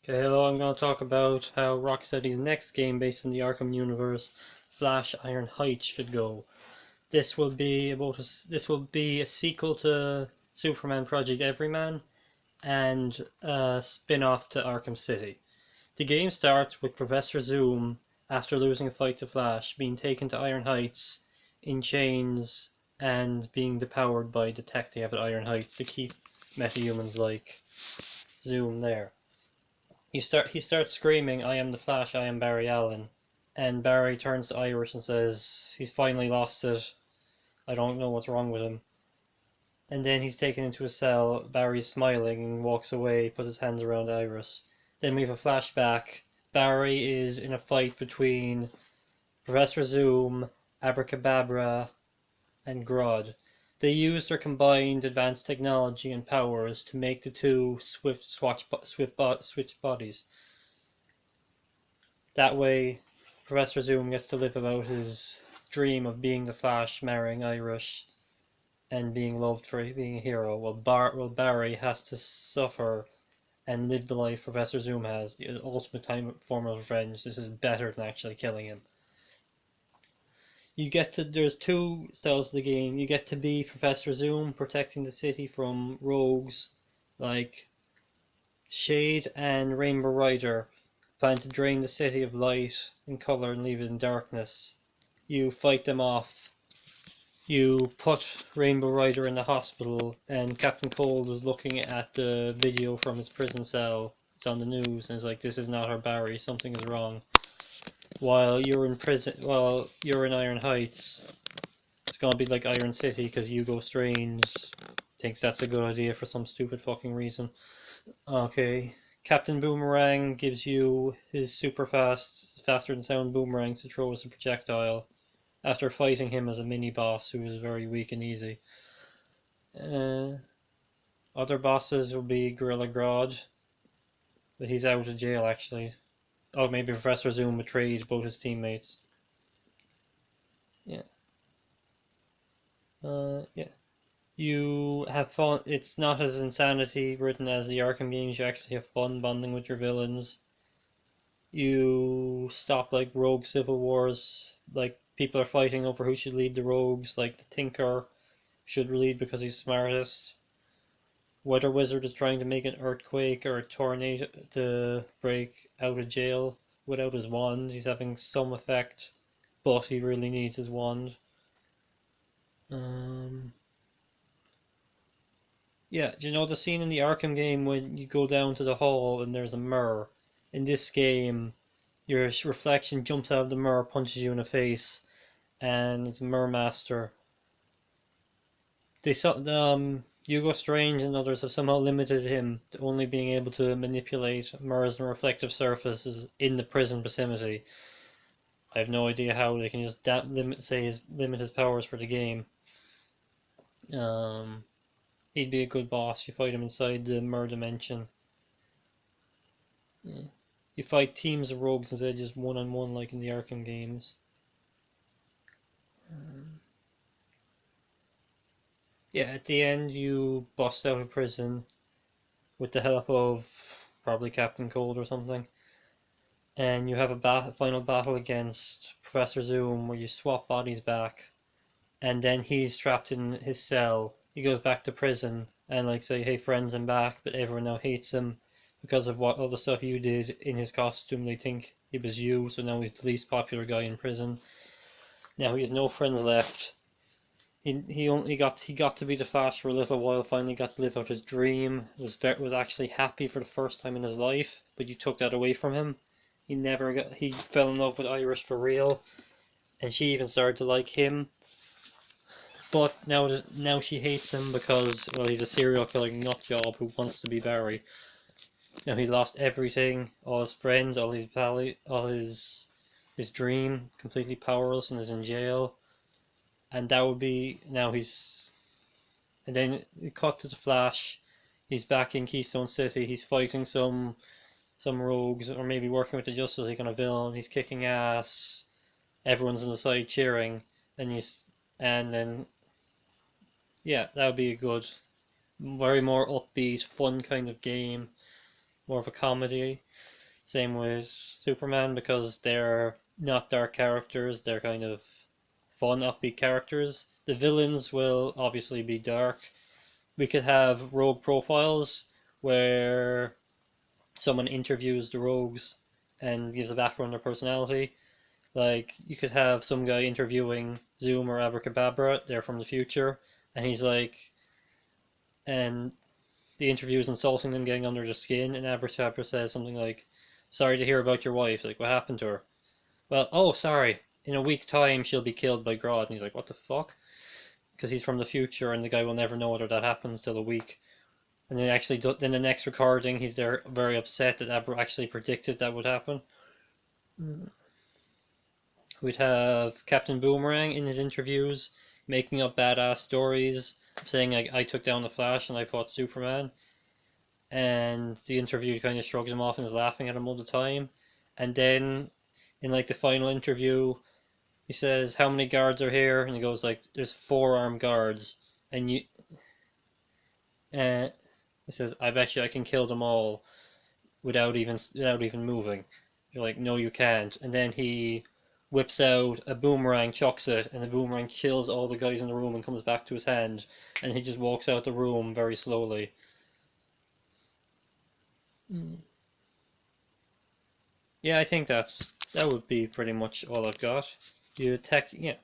Okay, hello, I'm going to talk about how Rocksteady's next game based in the Arkham universe, Flash Iron Heights, should go. This will be a sequel to Superman Project Everyman and a spin-off to Arkham City. The game starts with Professor Zoom, after losing a fight to Flash, being taken to Iron Heights in chains and being depowered by the tech they have at Iron Heights to keep metahumans like Zoom there. He starts screaming, "I am the Flash, I am Barry Allen." And Barry turns to Iris and says he's finally lost it. I don't know what's wrong with him. And then he's taken into a cell. Barry's smiling and walks away, puts his hands around Iris. Then we have a flashback. Barry is in a fight between Professor Zoom, Abracadabra, and Grodd. They use their combined advanced technology and powers to make the two switch bodies. That way, Professor Zoom gets to live out his dream of being the Flash, marrying Irish, and being loved for being a hero, while Barry has to suffer and live the life Professor Zoom has, the ultimate form of revenge. This is better than actually killing him. There's two styles of the game. You get to be Professor Zoom, protecting the city from rogues like Shade and Rainbow Rider, plan to drain the city of light and color and leave it in darkness. You fight them off. You put Rainbow Rider in the hospital, and Captain Cold was looking at the video from his prison cell. It's on the news, and it's like, this is not our Barry, something is wrong. While you're in Iron Heights, it's gonna be like Iron City, because Hugo Strange thinks that's a good idea for some stupid fucking reason. Okay. Captain Boomerang gives you his faster than sound boomerangs to throw as a projectile after fighting him as a mini boss who is very weak and easy. Other bosses will be Gorilla Grodd, but he's out of jail actually. Oh, maybe Professor Zoom betrayed both his teammates. Yeah. Yeah. You have fun. It's not as insanity written as the Arkham games. You actually have fun bonding with your villains. You stop like rogue civil wars, like people are fighting over who should lead the rogues, like the Tinker should lead because he's smartest. Weather Wizard is trying to make an earthquake or a tornado to break out of jail without his wand. He's having some effect, but he really needs his wand. Yeah, do you know the scene in the Arkham game when you go down to the hall and there's a mirror? In this game, your reflection jumps out of the mirror, punches you in the face, and it's Mermaster. Hugo Strange and others have somehow limited him to only being able to manipulate mirrors and reflective surfaces in the prison vicinity. I have no idea how they can just limit his powers for the game. He'd be a good boss. You fight him inside the mirror dimension. Yeah. You fight teams of rogues instead of just one on one like in the Arkham games. Yeah, at the end you bust out of prison with the help of probably Captain Cold or something, and you have a final battle against Professor Zoom where you swap bodies back, and then he's trapped in his cell. He goes back to prison and like say, "Hey friends, I'm back," but everyone now hates him because of all the stuff you did in his costume. They think it was you, so now he's the least popular guy in prison. Now he has no friends left. He got to be the Flash for a little while. Finally, got to live out his dream. Was actually happy for the first time in his life, but you took that away from him. He fell in love with Iris for real, and she even started to like him. But now she hates him because he's a serial killer nutjob who wants to be Barry. Now he lost everything, all his friends, all his dream, completely powerless, and is in jail. And that would be now he's and then it cut to the Flash. He's back in Keystone City. He's fighting some rogues, or maybe working with the Justice League on a villain. He's kicking ass. Everyone's on the side cheering, and then yeah, that would be a good, very more upbeat, fun kind of game. more of a comedy. Same with Superman, because they're not dark characters, they're kind of fun, upbeat characters. The villains will obviously be dark. We could have rogue profiles where someone interviews the rogues and gives a background on their personality. Like, you could have some guy interviewing Zoom or Abracadabra, they're from the future, and he's like, and the interview is insulting them, getting under their skin, and Abracadabra says something like, "Sorry to hear about your wife." Like, what happened to her? Well, oh, sorry. In a week's time, she'll be killed by Grodd. And he's like, what the fuck? Because he's from the future, and the guy will never know whether that happens till a week. And then then the next recording, he's there very upset that Abra actually predicted that would happen. We'd have Captain Boomerang in his interviews making up badass stories, saying like, I took down the Flash and I fought Superman, and the interview kind of shrugs him off and is laughing at him all the time. And then in like the final interview, he says, "How many guards are here?" And he goes like, "There's 4 armed guards." And uh, he says, "I bet you I can kill them all without even moving." You're like, "No, you can't." And then he whips out a boomerang, chucks it, and the boomerang kills all the guys in the room and comes back to his hand. And he just walks out the room very slowly. Yeah, I think that would be pretty much all I've got. You tech, yeah.